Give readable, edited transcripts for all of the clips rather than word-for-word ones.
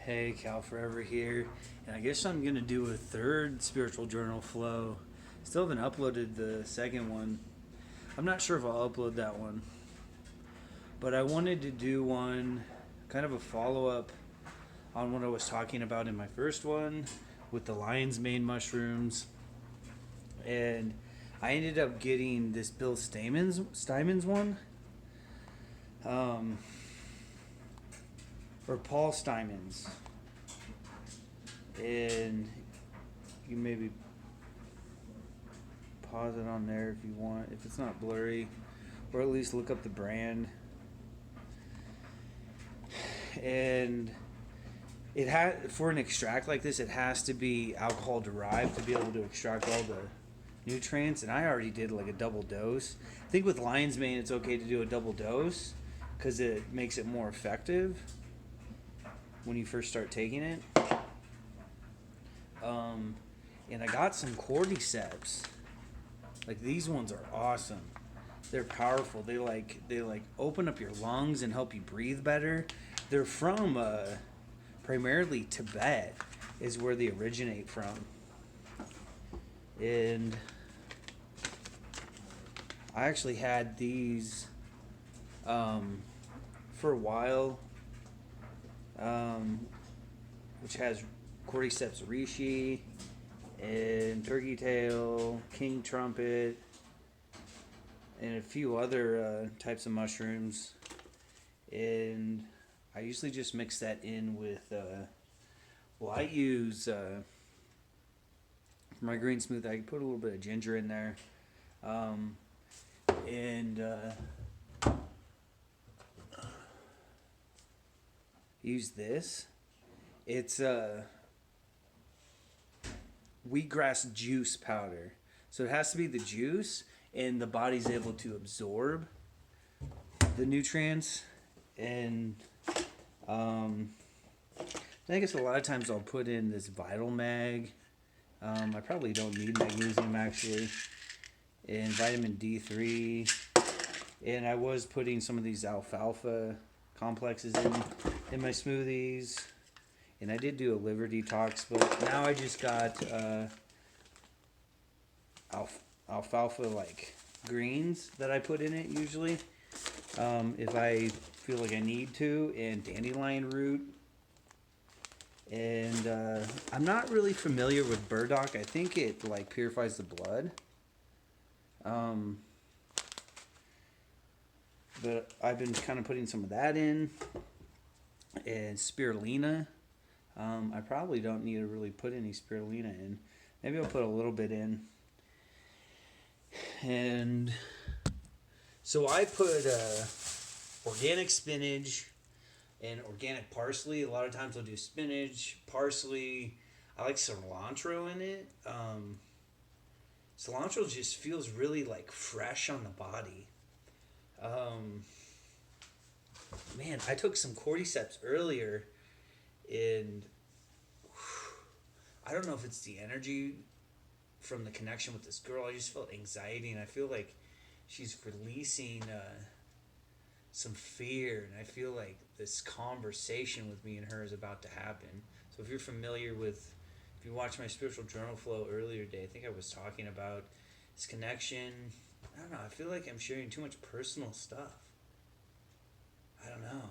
Hey, Cal Forever here, and I guess I'm gonna do a third spiritual journal flow. Still haven't uploaded the second one. I'm not sure if I'll upload that one, but I wanted to do one, kind of a follow up on what I was talking about in my first one with the lion's mane mushrooms, and I ended up getting this Bill Stymons one, um, or Paul Stymons, and you can maybe pause it on there if you want, if it's not blurry, or at least look up the brand. And it has, for an extract like this, it has to be alcohol derived to be able to extract all the nutrients. And I already did like a double dose. I think with lion's mane, it's okay to do a double dose because it makes it more effective when you first start taking it. And I got some cordyceps. Like, these ones are awesome. They're powerful. They open up your lungs and help you breathe better. They're from primarily Tibet is where they originate from. And I actually had these for a while, which has cordyceps reishi and turkey tail, king trumpet, and a few other types of mushrooms. And I usually just mix that in with, I use, for my green smoothie, I put a little bit of ginger in there. And use this. It's wheatgrass juice powder. So it has to be the juice, and the body's able to absorb the nutrients. And I guess a lot of times I'll put in this Vital Mag. I probably don't need magnesium actually, and vitamin D3. And I was putting some of these alfalfa complexes in my smoothies. And I did do a liver detox, but now I just got alfalfa like greens that I put in it usually, if I feel like I need to, and dandelion root. And I'm not really familiar with burdock. I think it like purifies the blood. But I've been kind of putting some of that in, and spirulina. I probably don't need to really put any spirulina in. Maybe I'll put a little bit in. And so I put organic spinach and organic parsley. A lot of times I'll do spinach, parsley. I like cilantro in it. Cilantro just feels really like fresh on the body. Man, I took some cordyceps earlier, and I don't know if it's the energy from the connection with this girl. I just felt anxiety, and I feel like she's releasing some fear, and I feel like this conversation with me and her is about to happen. So if you're familiar with, if you watched my spiritual journal flow earlier today, I think I was talking about this connection. I don't know, I feel like I'm sharing too much personal stuff. I don't know.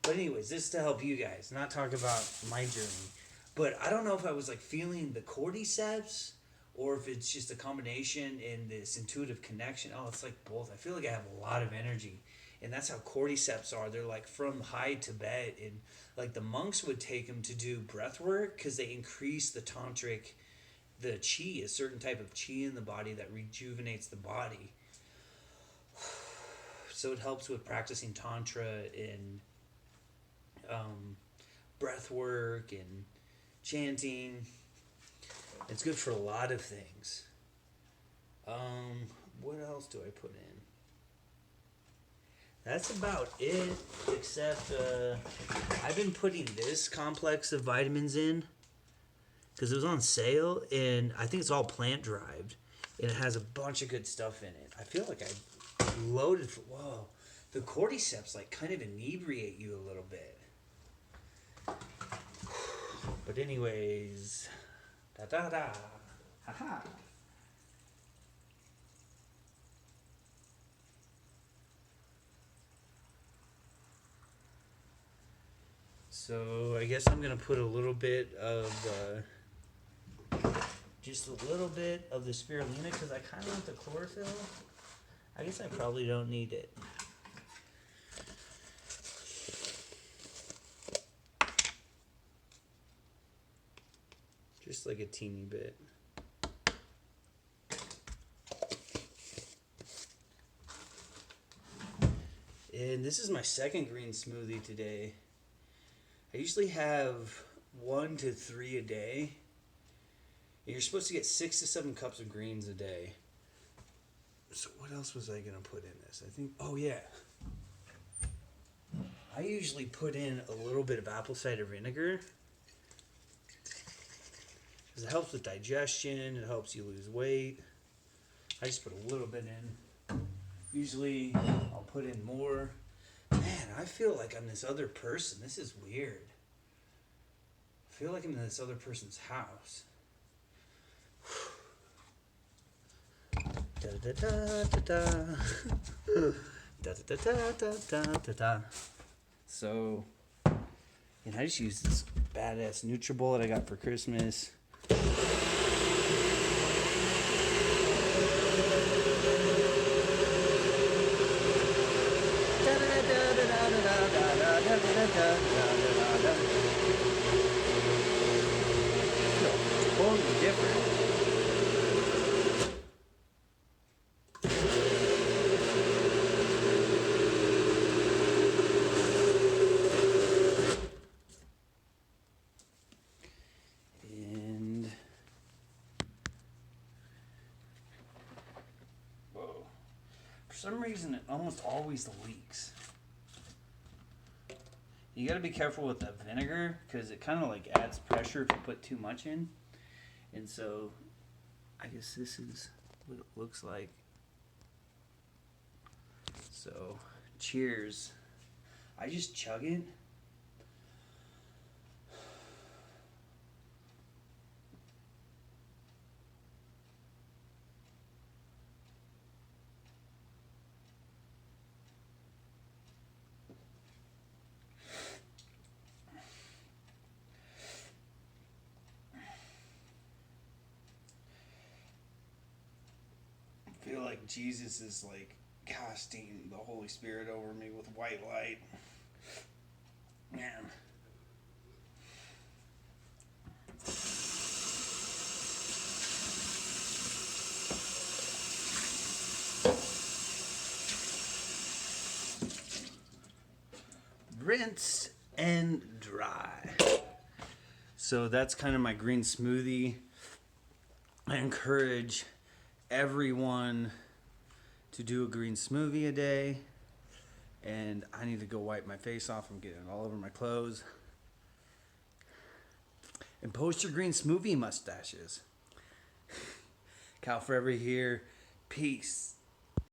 But anyways, this is to help you guys, not talk about my journey. But I don't know if I was like feeling the cordyceps or if it's just a combination in this intuitive connection. Oh, it's like both. I feel like I have a lot of energy. And that's how cordyceps are. They're like from high Tibet. And like the monks would take them to do breath work because they increase the tantric, the chi, a certain type of chi in the body that rejuvenates the body. So it helps with practicing tantra and breath work and chanting. It's good for a lot of things. What else do I put in? That's about it, except I've been putting this complex of vitamins in because it was on sale, and I think it's all plant derived, and it has a bunch of good stuff in it. I feel like I loaded for, whoa, the cordyceps like kind of inebriate you a little bit. But anyways, da da da, haha. So I guess I'm gonna put a little bit of, just a little bit of the spirulina because I kind of want the chlorophyll. I guess I probably don't need it. Just like a teeny bit. And this is my second green smoothie today. I usually have 1 to 3 a day. And you're supposed to get 6 to 7 cups of greens a day. So what else was I going to put in this? I think, oh yeah. I usually put in a little bit of apple cider vinegar. Because it helps with digestion, it helps you lose weight. I just put a little bit in. Usually I'll put in more. Man, I feel like I'm this other person. This is weird. I feel like I'm in this other person's house. Da da da da da da da da da da da. So, and I just used this badass Nutribullet that I got for Christmas. Totally different. And whoa, for some reason it almost always leaks. You got to be careful with the vinegar because it kind of like adds pressure if you put too much in. And so I guess this is what it looks like. So cheers. I just chug it. I feel like Jesus is like casting the Holy Spirit over me with white light. Man. Rinse and dry. So that's kind of my green smoothie. I encourage everyone to do a green smoothie a day. And I need to go wipe my face off. I'm getting it all over my clothes. And post your green smoothie mustaches. Cal Forever here. Peace.